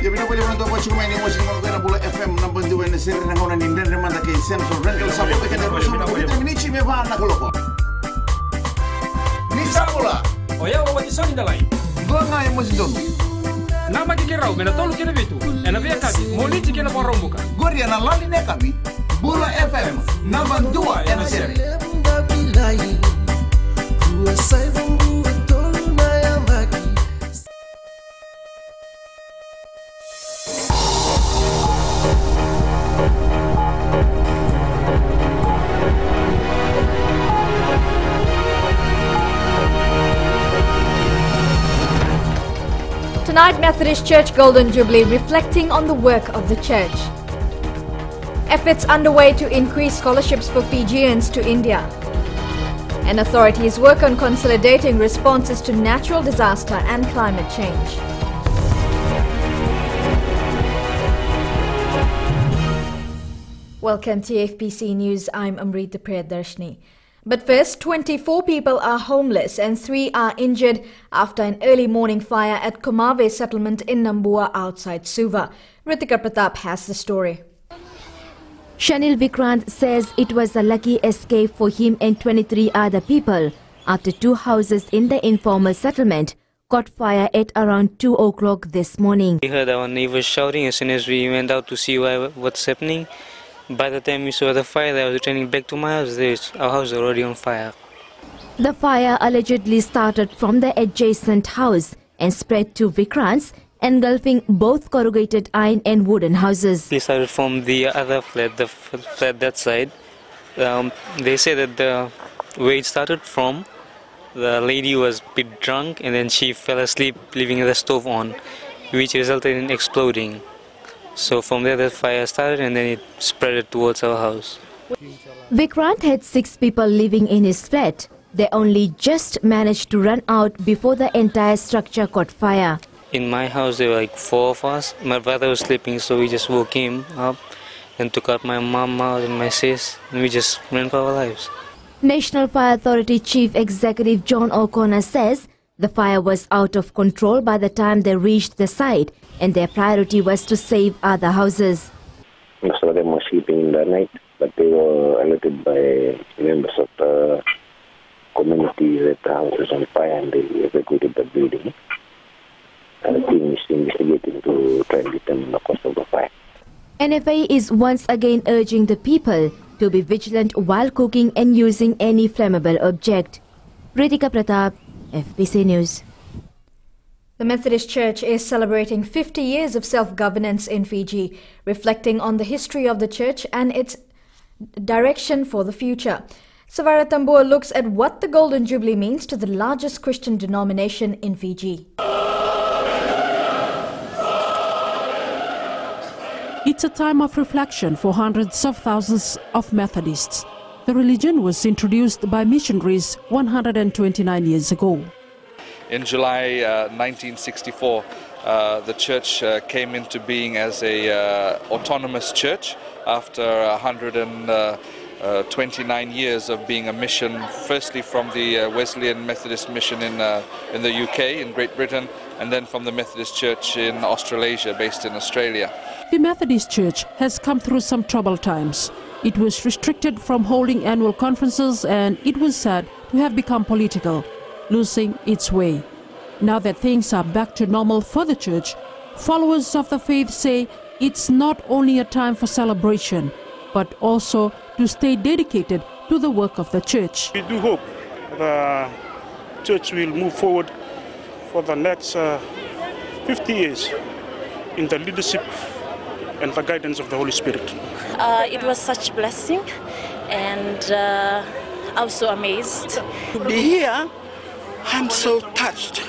Ya bina pwede mo na ito po chikumain ni Musik Mga Kaya Bula FM Nampang diwa na siri na kaunan din rin manda kay Central Rental Sabot na kaya rusun na kumita minichi may bahan na kuloko. Nisa pula. O ya wawan iso ni dalay. Gua nga yung musik doon. Nama kikiraw, minatolo kina bitu. Ena biya kati, muli chikina pa rombuka. Gua ria na lali na kami. Bula FM Nampang diwa na siri. Tonight, Methodist Church Golden Jubilee reflecting on the work of the church. Efforts underway to increase scholarships for Fijians to India. And authorities work on consolidating responses to natural disaster and climate change. Welcome to FBC News. I'm Amrita Priyadarshini. But first, 24 people are homeless and 3 are injured after an early morning fire at Komave settlement in Nambua outside Suva. Ritika Pratap has the story. Shanil Vikrant says it was a lucky escape for him and 23 other people after 2 houses in the informal settlement caught fire at around 2 o'clock this morning. We heard our neighbors shouting as soon as we went out to see what's happening. By the time we saw the fire, I was returning back to my house. Our house was already on fire. The fire allegedly started from the adjacent house and spread to Vikrant's, engulfing both corrugated iron and wooden houses. They started from the other flat, the flat that side. They say that where it started from, the lady was a bit drunk and then she fell asleep leaving the stove on, which resulted in exploding. So from there the fire started and then it spread towards our house. Vikrant had 6 people living in his flat. They only just managed to run out before the entire structure caught fire. In my house there were like 4 of us. My brother was sleeping, so we just woke him up and took out my mom out and my sis, and we just ran for our lives. National Fire Authority Chief Executive John O'Connor says the fire was out of control by the time they reached the site, and their priority was to save other houses. Most of them were sleeping in the night, but they were alerted by members of the community that the house was on fire and they evacuated the building. And the team is investigating to try and determine the cause of the fire. NFA is once again urging the people to be vigilant while cooking and using any flammable object. Ritika Pratap, FBC News. The Methodist Church is celebrating 50 years of self-governance in Fiji, reflecting on the history of the church and its direction for the future. Savara Tambua looks at what the Golden Jubilee means to the largest Christian denomination in Fiji. It's a time of reflection for hundreds of thousands of Methodists. The religion was introduced by missionaries 129 years ago. In July 1964, the church came into being as a autonomous church after 129 years of being a mission, firstly from the Wesleyan Methodist Mission in the UK, in Great Britain, and then from the Methodist Church in Australasia, based in Australia. The Methodist Church has come through some troubled times. It was restricted from holding annual conferences and it was said to have become political, losing its way. Now that things are back to normal for the church, followers of the faith say it's not only a time for celebration, but also to stay dedicated to the work of the church. We do hope the church will move forward for the next 50 years in the leadership and the guidance of the Holy Spirit. It was such a blessing, and I was so amazed. To be here, I'm so touched.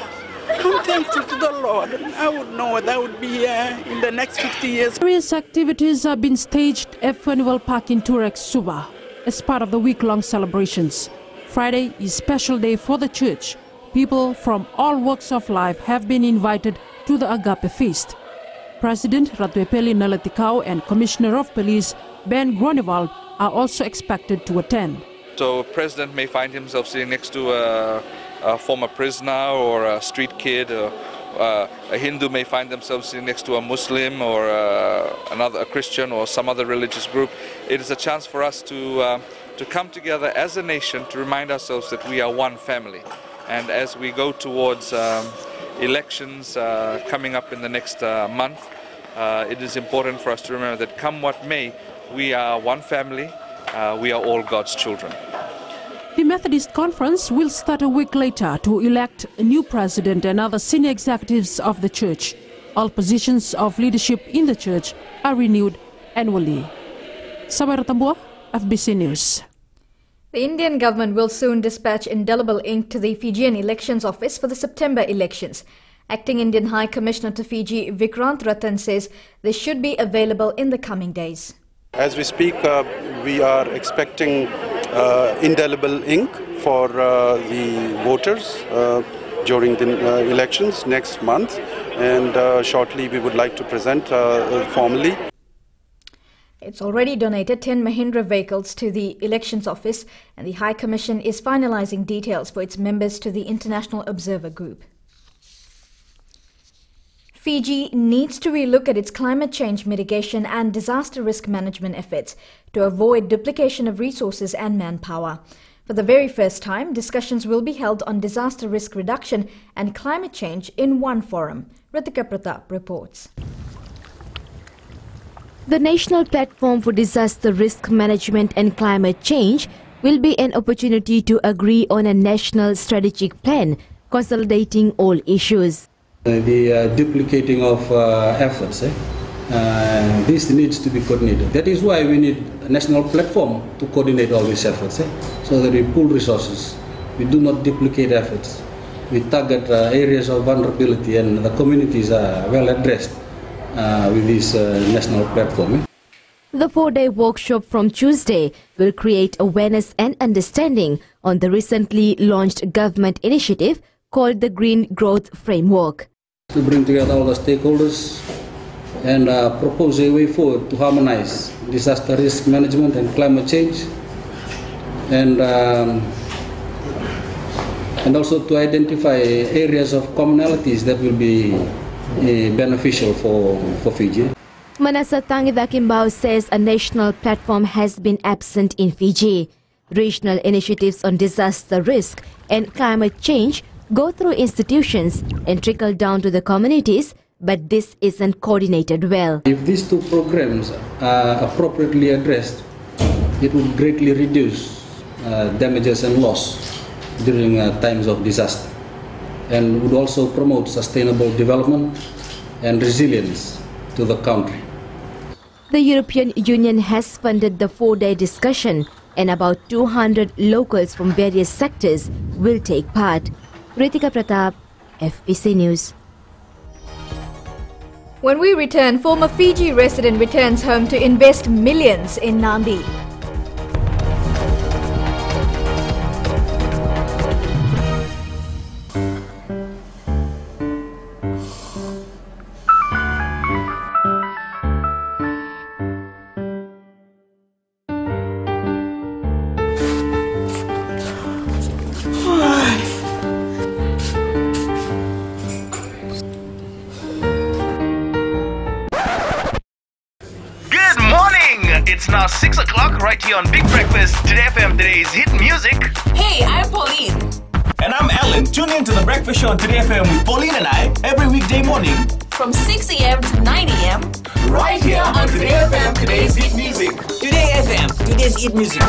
I'm thankful to the Lord. I would know that I would be here in the next 50 years. Various activities have been staged at Furnival Park in Turex, Suva, as part of the week-long celebrations. Friday is a special day for the church. People from all walks of life have been invited to the Agape Feast. President Ratuepeli Nalatikau and Commissioner of Police Ben Gronewald are also expected to attend. So a president may find himself sitting next to a former prisoner or a street kid a Hindu may find themselves sitting next to a Muslim or a Christian or some other religious group. It is a chance for us to come together as a nation to remind ourselves that we are one family. And as we go towards elections coming up in the next month, it is important for us to remember that come what may, we are one family, we are all God's children. The Methodist Conference will start a week later to elect a new president and other senior executives of the church. All positions of leadership in the church are renewed annually. Sabar Tambua, FBC News. The Indian government will soon dispatch indelible ink to the Fijian Elections Office for the September elections. Acting Indian High Commissioner to Fiji, Vikrant Ratan, says they should be available in the coming days. As we speak, we are expecting indelible ink for the voters during the elections next month, and shortly we would like to present formally. It's already donated 10 Mahindra vehicles to the Elections Office, and the High Commission is finalizing details for its members to the International Observer Group. Fiji needs to relook at its climate change mitigation and disaster risk management efforts to avoid duplication of resources and manpower. For the very first time, discussions will be held on disaster risk reduction and climate change in one forum. Ritika Pratap reports. The National Platform for Disaster Risk Management and Climate Change will be an opportunity to agree on a national strategic plan, consolidating all issues. The duplicating of efforts, this needs to be coordinated. That is why we need a national platform to coordinate all these efforts, so that we pool resources. We do not duplicate efforts. We target areas of vulnerability, and the communities are well addressed with this national platform. The 4-day workshop from Tuesday will create awareness and understanding on the recently launched government initiative called the Green Growth Framework. To bring together all the stakeholders and propose a way forward to harmonize disaster risk management and climate change, and also to identify areas of commonalities that will be beneficial for Fiji. Manasa Tangidakimbao says a national platform has been absent in Fiji. Regional initiatives on disaster risk and climate change go through institutions and trickle down to the communities, but this isn't coordinated well. If these two programs are appropriately addressed, it would greatly reduce damages and loss during times of disaster, and would also promote sustainable development and resilience to the country. The European Union has funded the 4-day discussion, and about 200 locals from various sectors will take part. Ritika Pratap, FBC News. When we return, former Fiji resident returns home to invest millions in Nandi. It's now 6 o'clock right here on Big Breakfast, Today FM, today's hit music. Hey, I'm Pauline. And I'm Alan. Tune in to the Breakfast Show on Today FM with Pauline and I every weekday morning from 6 a.m. to 9 a.m. right here on Today FM, today's hit music. Today FM, today's hit music.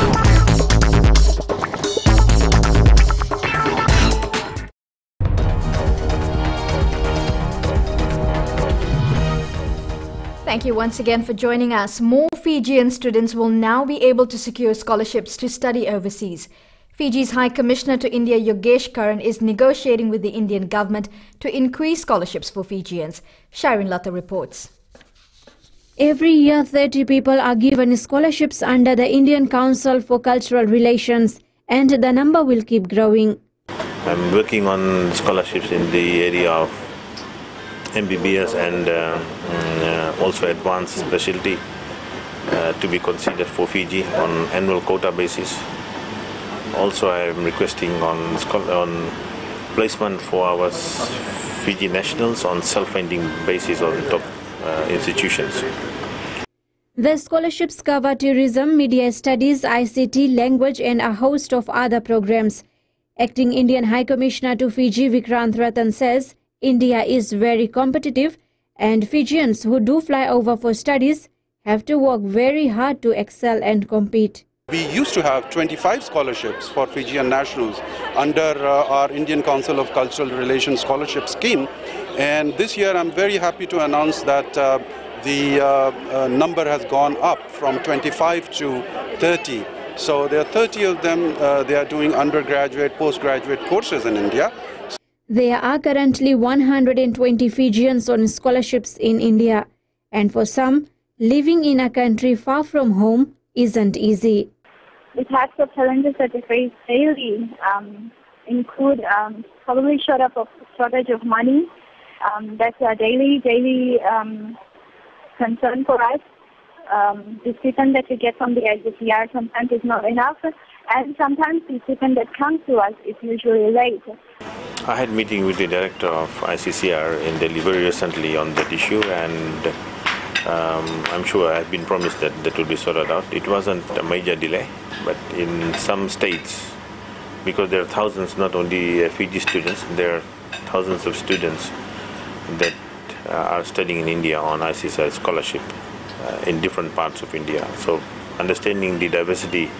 Thank you once again for joining us. More Fijian students will now be able to secure scholarships to study overseas. Fiji's High Commissioner to India, Yogesh Karan, is negotiating with the Indian government to increase scholarships for Fijians. Shireen Lata reports. Every year, 30 people are given scholarships under the Indian Council for Cultural Relations, and the number will keep growing. I'm working on scholarships in the area of MBBS and also advanced specialty to be considered for Fiji on annual quota basis. Also, I am requesting on placement for our Fiji nationals on self-funding basis on top institutions. The scholarships cover tourism, media studies, ICT, language and a host of other programs. Acting Indian High Commissioner to Fiji Vikrant Ratan says India is very competitive and Fijians who do fly over for studies have to work very hard to excel and compete. We used to have 25 scholarships for Fijian nationals under our Indian Council of Cultural Relations scholarship scheme, and this year I'm very happy to announce that the number has gone up from 25 to 30. So there are 30 of them, they are doing undergraduate, postgraduate courses in India. There are currently 120 Fijians on scholarships in India, and for some, living in a country far from home isn't easy. The types of challenges that we face daily include probably shortage of money. That's a daily concern for us. The stipend that we get from the ICCR sometimes is not enough, and sometimes the stipend that comes to us is usually late. I had a meeting with the director of ICCR in Delhi very recently on that issue, and I'm sure I've been promised that that will be sorted out. It wasn't a major delay, but in some states, because there are thousands, not only Fiji students, there are thousands of students that are studying in India on ICCR scholarship in different parts of India. So understanding the diversity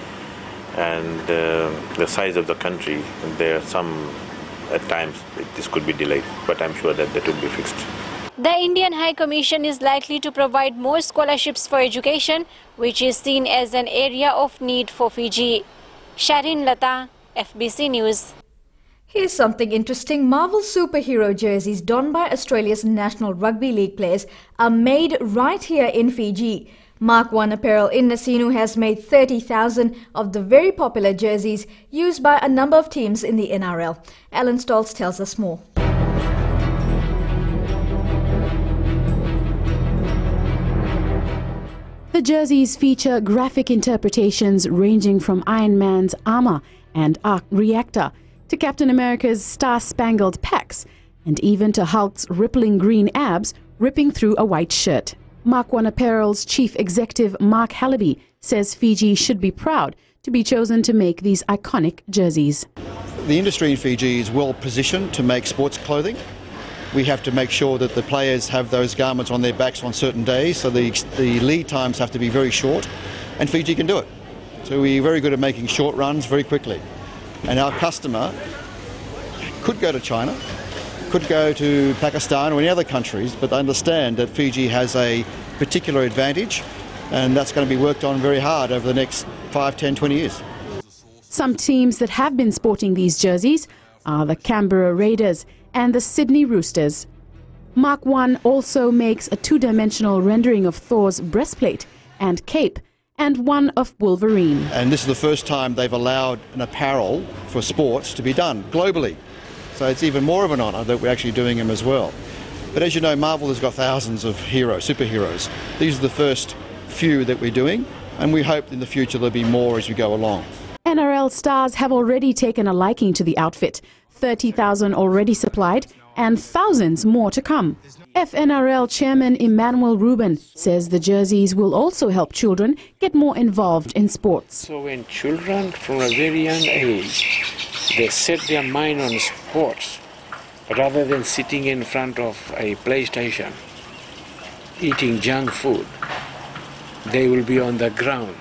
and the size of the country, there are some, at times, this could be delayed, but I'm sure that that will be fixed. The Indian High Commission is likely to provide more scholarships for education, which is seen as an area of need for Fiji. Sharin Lata, FBC News. Here's something interesting. Marvel superhero jerseys donned by Australia's National Rugby League players are made right here in Fiji. Mark 1 Apparel in Nasinu has made 30,000 of the very popular jerseys used by a number of teams in the NRL. Alan Stoltz tells us more. The jerseys feature graphic interpretations ranging from Iron Man's armor and arc reactor to Captain America's star-spangled pecs and even to Hulk's rippling green abs ripping through a white shirt. Mark 1 Apparel's chief executive Mark Hallaby says Fiji should be proud to be chosen to make these iconic jerseys. The industry in Fiji is well positioned to make sports clothing. We have to make sure that the players have those garments on their backs on certain days, so the lead times have to be very short, and Fiji can do it. So we're very good at making short runs very quickly. And our customer could go to China, could go to Pakistan or any other countries, but they understand that Fiji has a particular advantage, and that's going to be worked on very hard over the next 5, 10, 20 years. Some teams that have been sporting these jerseys are the Canberra Raiders and the Sydney Roosters. Mark 1 also makes a two-dimensional rendering of Thor's breastplate and cape and one of Wolverine. And this is the first time they've allowed an apparel for sports to be done globally. So it's even more of an honour that we're actually doing them as well. But as you know, Marvel has got thousands of superheroes. These are the first few that we're doing, and we hope in the future there'll be more as we go along. NRL stars have already taken a liking to the outfit. 30,000 already supplied and thousands more to come. FNRL Chairman Emmanuel Rubin says the jerseys will also help children get more involved in sports. So when children from a very young age, they set their mind on sports rather than sitting in front of a PlayStation, eating junk food, they will be on the ground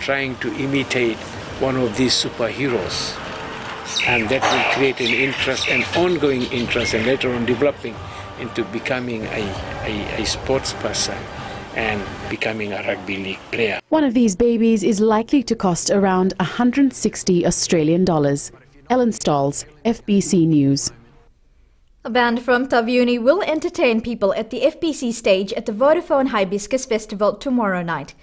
trying to imitate one of these superheroes. And that will create an interest, an ongoing interest, and later on developing into becoming a sports person and becoming a rugby league player. One of these babies is likely to cost around 160 Australian dollars. Ellen Stalls, FBC News. A band from Tavyuni will entertain people at the FBC stage at the Vodafone Hibiscus Festival tomorrow night.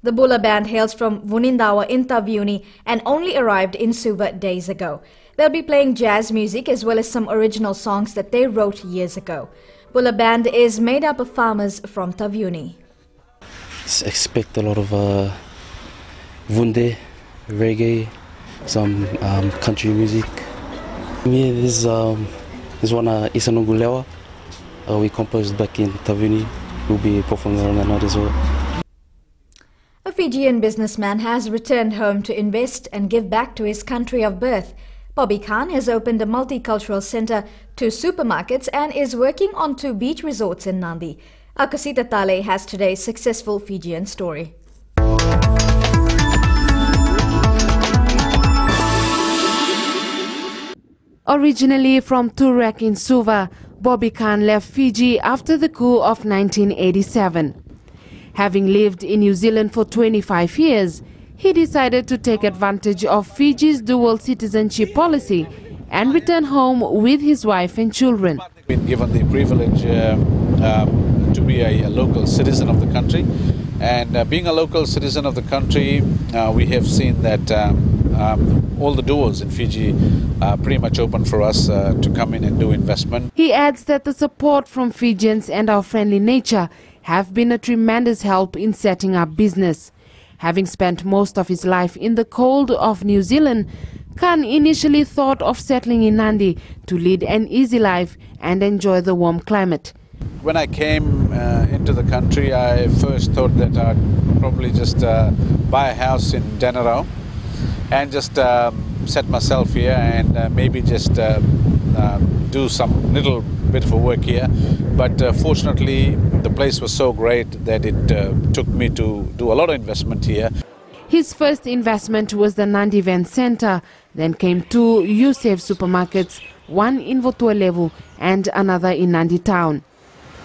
The Bula band hails from Vunindawa in Tavyuni and only arrived in Suva days ago. They'll be playing jazz music as well as some original songs that they wrote years ago. Bula band is made up of farmers from Tavyuni. Expect a lot of vunde, reggae, some country music, Me, this one Isanugulewa. We composed back in Tavuni. We'll be performing around that night as well. A Fijian businessman has returned home to invest and give back to his country of birth. Bobby Khan has opened a multicultural centre, 2 supermarkets and is working on 2 beach resorts in Nandi. Akasita Tale has today's successful Fijian story. Originally from Turak in Suva, Bobby Khan left Fiji after the coup of 1987. Having lived in New Zealand for 25 years, he decided to take advantage of Fiji's dual citizenship policy and return home with his wife and children. Been given the privilege to be a local citizen of the country, and being a local citizen of the country, we have seen that all the doors in Fiji are pretty much open for us to come in and do investment. He adds that the support from Fijians and our friendly nature have been a tremendous help in setting up business. Having spent most of his life in the cold of New Zealand, Khan initially thought of settling in Nandi to lead an easy life and enjoy the warm climate. When I came into the country, I first thought that I'd probably just buy a house in Denarau and just set myself here and maybe just do some little bit of work here. But fortunately, the place was so great that it took me to do a lot of investment here. His first investment was the Nandi Event Centre, then came 2 Yusef supermarkets, one in Votualevu and another in Nandi Town.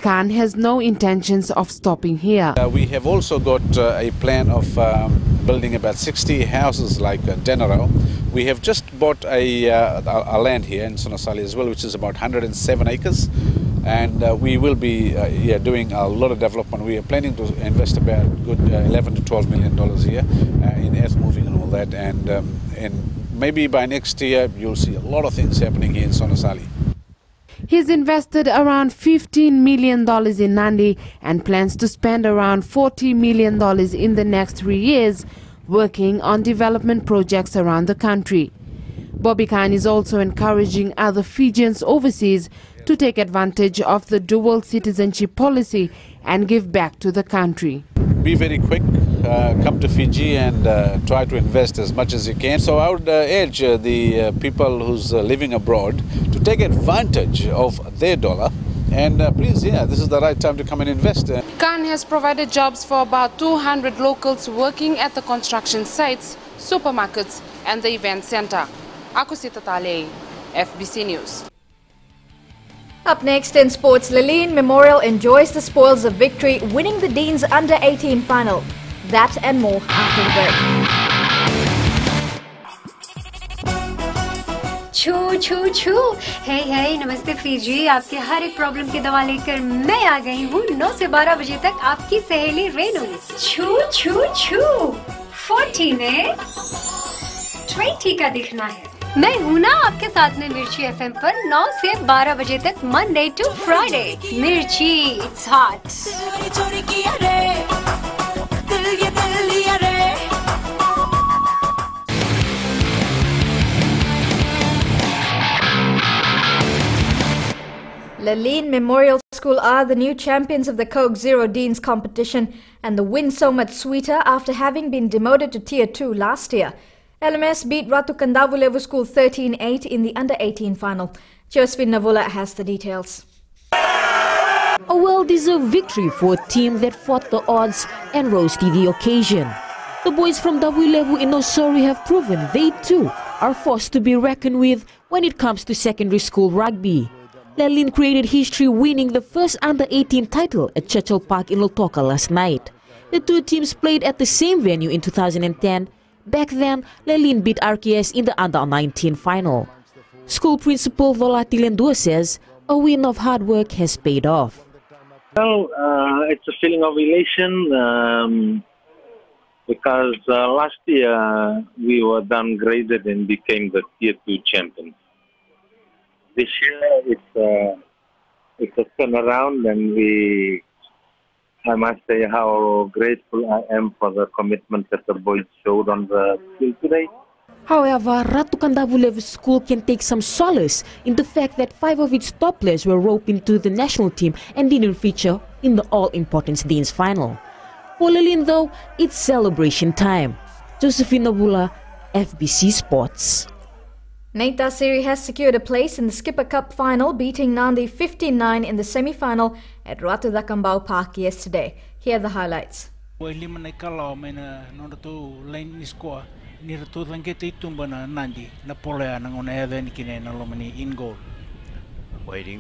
Khan has no intentions of stopping here. We have also got a plan of building about 60 houses like Denarau. We have just bought a land here in Sonasali as well, which is about 107 acres. And we will be doing a lot of development. We are planning to invest about good $11 to $12 million here in earth moving and all that. And maybe by next year, you'll see a lot of things happening here in Sonasali. He's invested around $15 million in Nandi and plans to spend around $40 million in the next 3 years working on development projects around the country. Bobby Khan is also encouraging other Fijians overseas to take advantage of the dual citizenship policy and give back to the country. Be very quick, come to Fiji and try to invest as much as you can. So I would urge the people who's living abroad to take advantage of their dollar. And please, this is the right time to come and invest. Khan has provided jobs for about 200 locals working at the construction sites, supermarkets and the event centre. Akusita Tale, FBC News. Up next in sports, Laleen Memorial enjoys the spoils of victory, winning the Dean's Under-18 final. That and more after the break. छू छू छू हे हे नमस्ते Fiji, आपके हर एक problem की दवा लेकर मैं आ गई हूँ 9 से 12 बजे तक आपकी सहेली रेनू। छू छू छू 40 में 20 का दिखना है। मैं हूँ ना आपके साथ में मिर्ची एफएम पर 9 से 12 बजे तक मंडे टू फ्राइडे। मिर्ची it's hot. Laleen Memorial School are the new champions of the Coke Zero Deans competition, and the win so much sweeter after having been demoted to Tier 2 last year. LMS beat Ratu Kandavulevu School 13-8 in the Under-18 final. Josephine Navola has the details. A well-deserved victory for a team that fought the odds and rose to the occasion. The boys from Davulevu in Osori have proven they too are forced to be reckoned with when it comes to secondary school rugby. Laleen created history winning the first Under-18 title at Churchill Park in Lautoka last night. The two teams played at the same venue in 2010. Back then, Laleen beat RKS in the Under-19 final. School principal Volatilendua says a win of hard work has paid off. Well, it's a feeling of elation because last year we were downgraded and became the Tier 2 champions. This year it's a turnaround, and I must say how grateful I am for the commitment that the boys showed on the field today. However, Ratu Kandavulev school can take some solace in the fact that 5 of its top players were roped into the national team and didn't feature in the all-important Dean's final. For Lillian though, it's celebration time. Josephina Bula, FBC Sports. Neita Siri has secured a place in the Skipper Cup final, beating Nandi 15-9 in the semi-final at Ratu Dakambau Park yesterday. Here are the highlights. Waiting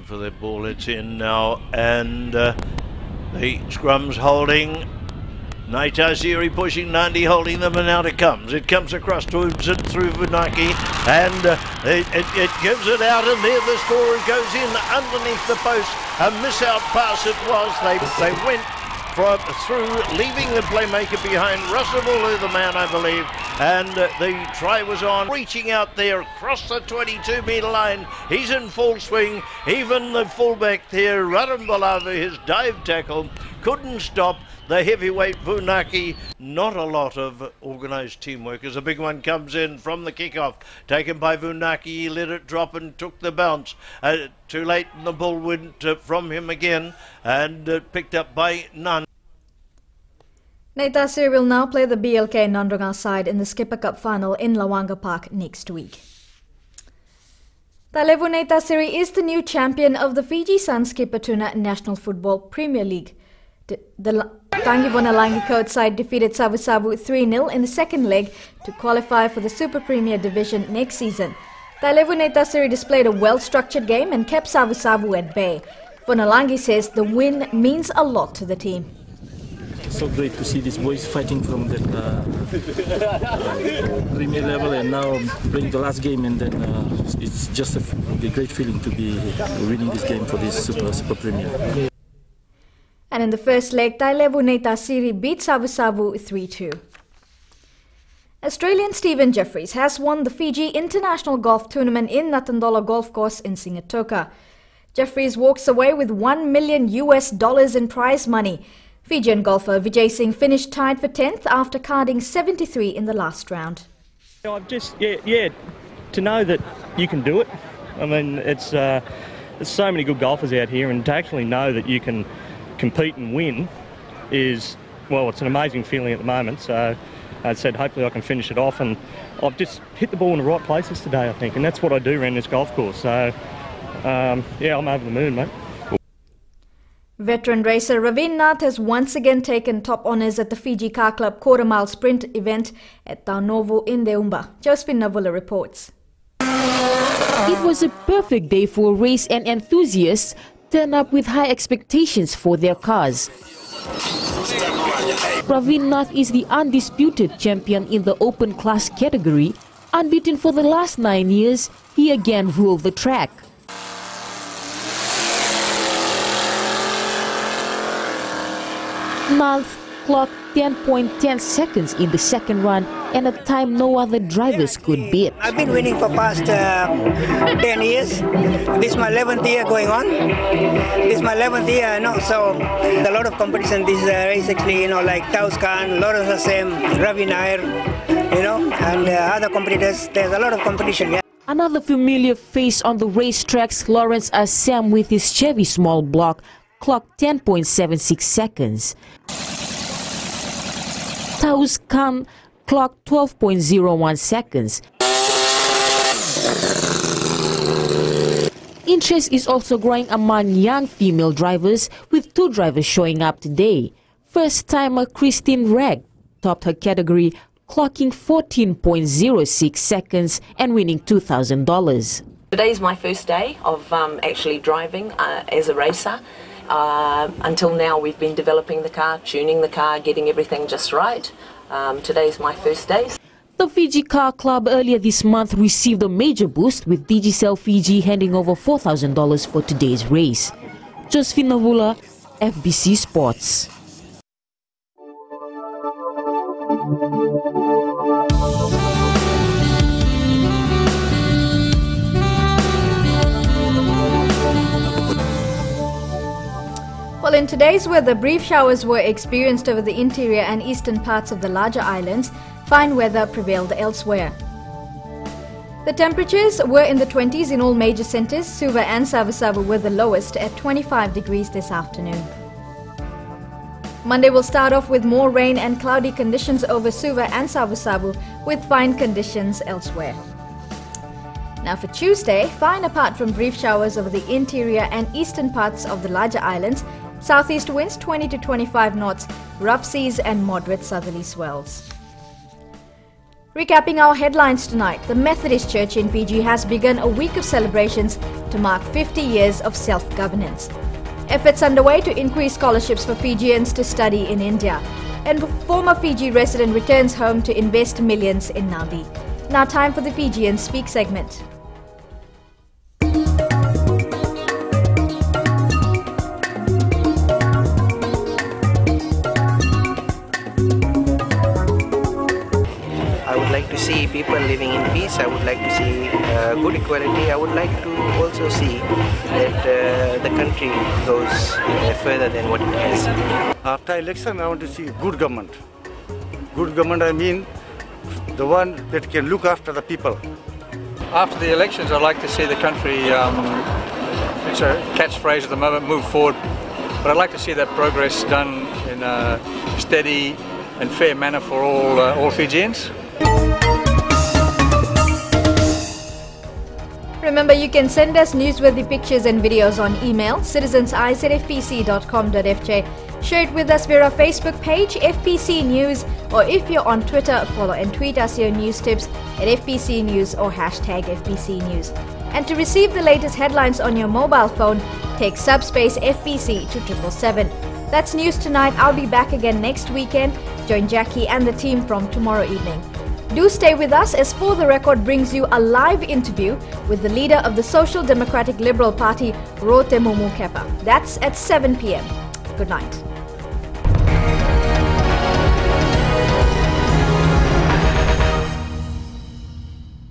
for the ball, it's in now, and the scrum's holding. Neita Siri pushing Nandi, holding them, and out it comes. It comes across through Vunaki, and it gives it out, and there the scorer goes in underneath the post. A miss-out pass it was. They went through, leaving the playmaker behind. Russell Bulu, the man, I believe, and the try was on. Reaching out there across the 22-metre line. He's in full swing. Even the fullback there, Radambalava, his dive tackle, couldn't stop the heavyweight Vunaki. Not a lot of organised teamwork as a big one comes in from the kickoff. Taken by Vunaki, he let it drop and took the bounce. Too late, and the ball went from him again and picked up by Nunn. Neita Siri will now play the BLK Nandronga side in the Skipper Cup final in Lawanga Park next week. Tailevu Neita Siri is the new champion of the Fiji Sun Skipper Tuna National Football Premier League. The Tangi Code side defeated Savu Savu 3-0 in the second leg to qualify for the Super Premier Division next season. Tailevu Neita Siri displayed a well-structured game and kept Savu Savu at bay. Vonalangi says the win means a lot to the team. It's so great to see these boys fighting from the Premier level and now playing the last game, and then it's just a great feeling to be winning this game for this Super Premier. And in the first leg, Tailevu Neita Siri beat Savu Savu 3-2. Australian Stephen Jeffries has won the Fiji International Golf Tournament in Natandola Golf Course in Singatoka. Jeffries walks away with $1 million in prize money. Fijian golfer Vijay Singh finished tied for 10th after carding 73 in the last round. I've just, to know that you can do it. I mean, there's so many good golfers out here, and to actually know that you can compete and win is, well, it's an amazing feeling at the moment. So I said hopefully I can finish it off, and I've just hit the ball in the right places today, I think, and that's what I do around this golf course. So yeah, I'm over the moon, mate. Veteran racer Ravin Nath has once again taken top honours at the Fiji Car Club quarter-mile sprint event at Taunovu in Deumba. Josephine Navula reports. It was a perfect day for race, and enthusiasts turn up with high expectations for their cars. Ravin Nath is the undisputed champion in the open class category. Unbeaten for the last 9 years, he again ruled the track. Nath clocked 10.10 seconds in the second run, and a time no other drivers could beat. I've been winning for past 10 years. This is my 11th year going on. This is my 11th year, so a lot of competition. This race actually, like Taus Khan, Lawrence Assem, Ravi Nair, and other competitors. There's a lot of competition, yeah. Another familiar face on the racetracks, Lawrence Assem with his Chevy small block, clocked 10.76 seconds. Taus Khan clocked 12.01 seconds. Interest is also growing among young female drivers, with 2 drivers showing up today. First-timer Christine Reg topped her category, clocking 14.06 seconds and winning $2,000. Today is my first day of actually driving as a racer. Until now we've been developing the car, tuning the car, getting everything just right. Today is my first day. The Fiji Car Club earlier this month received a major boost, with Digicel Fiji handing over $4,000 for today's race. Josephine Navula, FBC Sports. Well, in today's weather, brief showers were experienced over the interior and eastern parts of the larger islands. Fine weather prevailed elsewhere. The temperatures were in the 20s in all major centres. Suva and Savusavu were the lowest at 25 degrees this afternoon. Monday will start off with more rain and cloudy conditions over Suva and Savusavu, with fine conditions elsewhere. Now for Tuesday, fine apart from brief showers over the interior and eastern parts of the larger islands, southeast winds 20 to 25 knots, rough seas and moderate southerly swells. Recapping our headlines tonight, the Methodist Church in Fiji has begun a week of celebrations to mark 50 years of self-governance. Efforts underway to increase scholarships for Fijians to study in India. And former Fiji resident returns home to invest millions in Nadi. Now time for the Fijian Speak segment. I would like to see people living in peace. I would like to see good equality. I would like to also see that the country goes further than what it has. After election, I want to see good government. Good government, I mean the one that can look after the people. After the elections, I'd like to see the country, it's a catchphrase at the moment, move forward. But I'd like to see that progress done in a steady and fair manner for all Fijians. Remember, you can send us newsworthy pictures and videos on email, citizens@fbc.com.fj. Share it with us via our Facebook page, FBC News, or if you're on Twitter, follow and tweet us your news tips at FBC News or hashtag FBC News. And to receive the latest headlines on your mobile phone, take subspace FBC to 777. That's news tonight. I'll be back again next weekend. Join Jackie and the team from tomorrow evening. Do stay with us as For the Record brings you a live interview with the leader of the Social Democratic Liberal Party, Rotemumu Kepa. That's at 7 p.m. Good night.